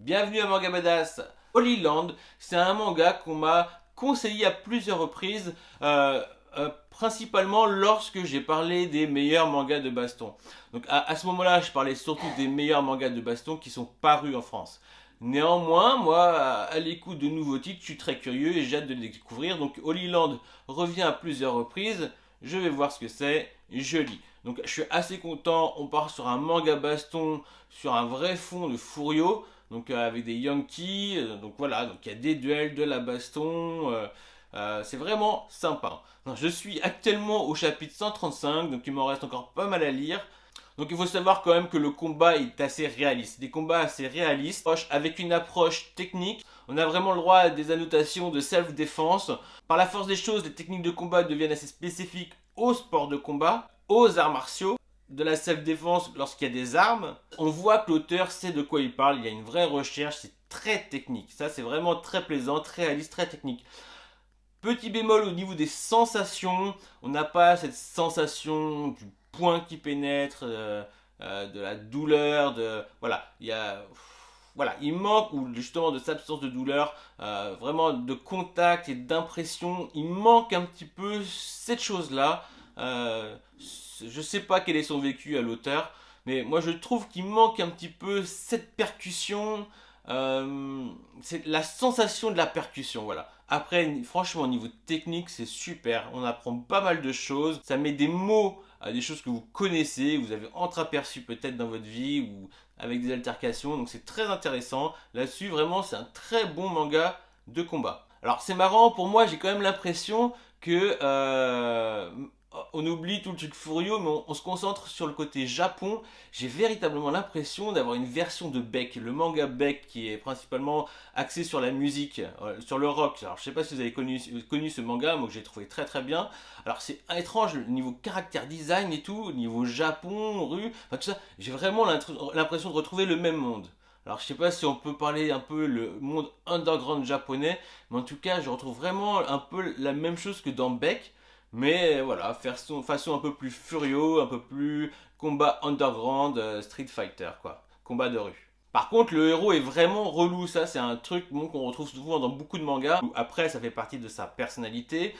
Bienvenue à Manga Badass. Holy Land, c'est un manga qu'on m'a conseillé à plusieurs reprises, principalement lorsque j'ai parlé des meilleurs mangas de baston. Donc à ce moment-là, je parlais surtout des meilleurs mangas de baston qui sont parus en France. Néanmoins, moi, à l'écoute de nouveaux titres, je suis très curieux et j'ai hâte de les découvrir. Donc Holy Land revient à plusieurs reprises. Je vais voir ce que c'est, je lis. Donc je suis assez content, on part sur un manga baston, sur un vrai fond de Furio, donc avec des Yankees, donc voilà, donc il y a des duels, de la baston, c'est vraiment sympa. Donc, je suis actuellement au chapitre 135, donc il m'en reste encore pas mal à lire. Donc il faut savoir quand même que le combat est assez réaliste, des combats assez réalistes, avec une approche technique. On a vraiment le droit à des annotations de self-défense. Par la force des choses, les techniques de combat deviennent assez spécifiques au sport de combat, aux arts martiaux, de la self-défense lorsqu'il y a des armes. On voit que l'auteur sait de quoi il parle, il y a une vraie recherche, c'est très technique. Ça c'est vraiment très plaisant, très réaliste, très technique. Petit bémol au niveau des sensations, on n'a pas cette sensation du point qui pénètre, de la douleur, voilà, voilà, il manque ou justement de cette absence de douleur, vraiment de contact et d'impression, il manque un petit peu cette chose-là. Euh, je sais pas quel est son vécu à l'auteur, mais moi je trouve qu'il manque un petit peu cette percussion, c'est la sensation de la percussion, voilà. Après, franchement, au niveau technique, c'est super. On apprend pas mal de choses. Ça met des mots à des choses que vous connaissez, vous avez entreaperçues peut-être dans votre vie ou avec des altercations. Donc c'est très intéressant. Là-dessus, vraiment, c'est un très bon manga de combat. Alors c'est marrant, pour moi, j'ai quand même l'impression que on oublie tout le truc Furio, mais on se concentre sur le côté Japon. J'ai véritablement l'impression d'avoir une version de Beck, le manga Beck qui est principalement axé sur la musique, sur le rock. Alors je sais pas si vous avez connu ce manga, moi que j'ai trouvé très très bien. Alors c'est étrange, le niveau caractère design et tout, niveau Japon, rue, enfin tout ça, j'ai vraiment l'impression de retrouver le même monde. Alors je sais pas si on peut parler un peu le monde underground japonais, mais en tout cas je retrouve vraiment un peu la même chose que dans Beck, mais voilà, façon un peu plus furio, un peu plus combat underground, Street Fighter quoi, combat de rue. Par contre, le héros est vraiment relou, ça c'est un truc bon, qu'on retrouve souvent dans beaucoup de mangas. Après, ça fait partie de sa personnalité,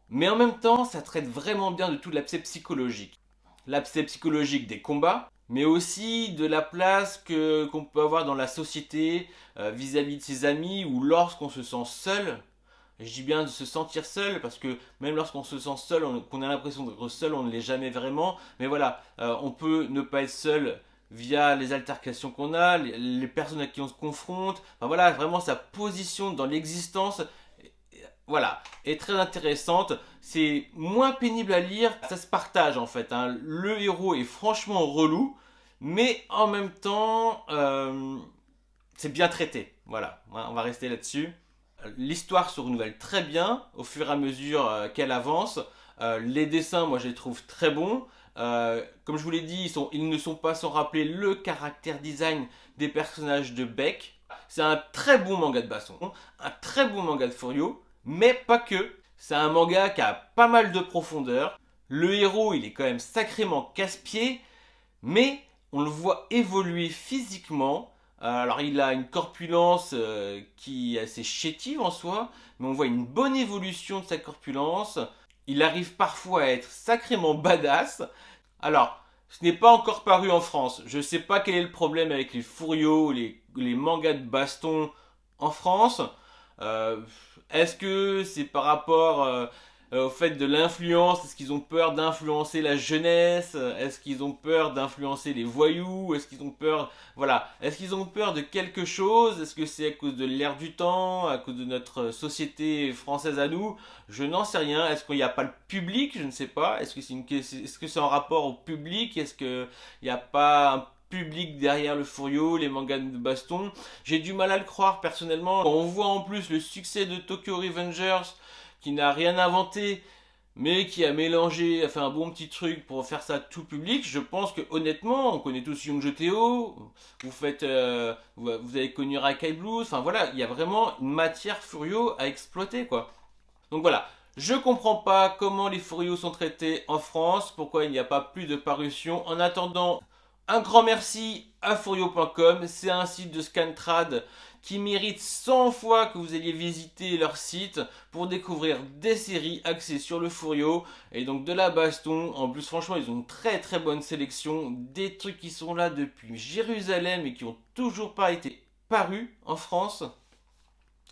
mais en même temps, ça traite vraiment bien de toute l'aspect psychologique. L'aspect psychologique des combats, mais aussi de la place qu'on peut avoir dans la société vis-à-vis de ses amis ou lorsqu'on se sent seul. Je dis bien de se sentir seul parce que même lorsqu'on se sent seul, qu'on a l'impression d'être seul, on ne l'est jamais vraiment. Mais voilà, on peut ne pas être seul via les altercations qu'on a, les personnes à qui on se confronte. Enfin voilà, vraiment sa position dans l'existence, voilà, est très intéressante. C'est moins pénible à lire, ça se partage en fait, hein. Le héros est franchement relou, mais en même temps, c'est bien traité. Voilà, on va rester là-dessus. L'histoire se renouvelle très bien au fur et à mesure qu'elle avance. Les dessins, moi, je les trouve très bons. Comme je vous l'ai dit, ils ne sont pas sans rappeler le caractère design des personnages de Beck. C'est un très bon manga de baston, un très bon manga de Furio, mais pas que. C'est un manga qui a pas mal de profondeur. Le héros, il est quand même sacrément casse-pied, mais on le voit évoluer physiquement. Alors il a une corpulence qui est assez chétive en soi, mais on voit une bonne évolution de sa corpulence. Il arrive parfois à être sacrément badass. Alors, ce n'est pas encore paru en France. Je ne sais pas quel est le problème avec les furios, les mangas de baston en France. Euh, Est-ce que c'est par rapport au fait de l'influence? Est-ce qu'ils ont peur d'influencer la jeunesse? Est-ce qu'ils ont peur d'influencer les voyous? Est-ce qu'ils ont peur, voilà, est-ce qu'ils ont peur de quelque chose? Est-ce que c'est à cause de l'ère du temps, à cause de notre société française à nous? Je n'en sais rien. Est-ce qu'il n'y a pas le public? Je ne sais pas. Est-ce que c'est en rapport au public? Est-ce qu'il n'y a pas un public derrière le Furio, les mangas de baston? J'ai du mal à le croire personnellement. Quand on voit en plus le succès de Tokyo Revengers, qui n'a rien inventé, mais qui a mélangé, a fait un bon petit truc pour faire ça tout public, je pense que honnêtement, on connaît tous Young Joteo, vous avez connu Rakai Blues, enfin voilà, il y a vraiment une matière Furio à exploiter quoi. Donc voilà, je comprends pas comment les Furios sont traités en France, pourquoi il n'y a pas plus de parution. En attendant, Un grand merci à Furio.com, c'est un site de Scantrad qui mérite 100 fois que vous alliez visiter leur site pour découvrir des séries axées sur le Furio et donc de la baston. En plus, franchement, ils ont une très très bonne sélection, des trucs qui sont là depuis Jérusalem et qui ont toujours pas été parus en France.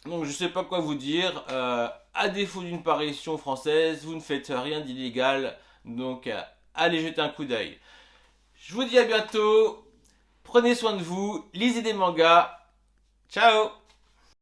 Donc je sais pas quoi vous dire. À défaut d'une parution française, vous ne faites rien d'illégal. Donc allez jeter un coup d'œil. Je vous dis à bientôt. Prenez soin de vous. Lisez des mangas. Ciao.